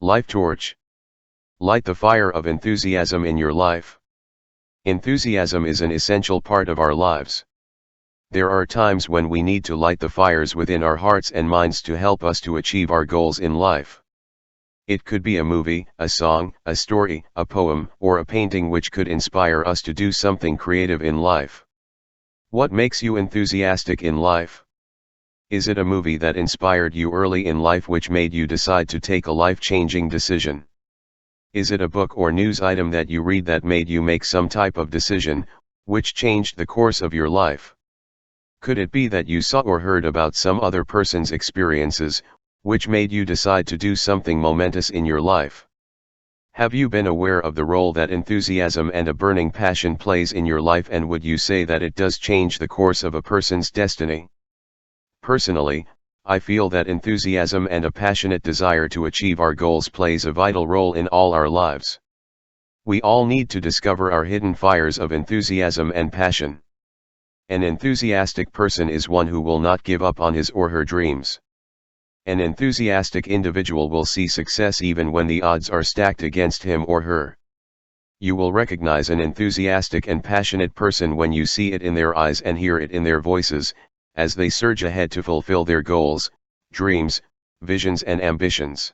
Life torch. Light the fire of enthusiasm in your life. Enthusiasm is an essential part of our lives. There are times when we need to light the fires within our hearts and minds to help us to achieve our goals in life. It could be a movie, a song, a story, a poem, or a painting which could inspire us to do something creative in life. What makes you enthusiastic in life? Is it a movie that inspired you early in life which made you decide to take a life-changing decision? Is it a book or news item that you read that made you make some type of decision, which changed the course of your life? Could it be that you saw or heard about some other person's experiences, which made you decide to do something momentous in your life? Have you been aware of the role that enthusiasm and a burning passion plays in your life, and would you say that it does change the course of a person's destiny? Personally, I feel that enthusiasm and a passionate desire to achieve our goals plays a vital role in all our lives. We all need to discover our hidden fires of enthusiasm and passion. An enthusiastic person is one who will not give up on his or her dreams. An enthusiastic individual will see success even when the odds are stacked against him or her. You will recognize an enthusiastic and passionate person when you see it in their eyes and hear it in their voices, as they surge ahead to fulfill their goals, dreams, visions and ambitions.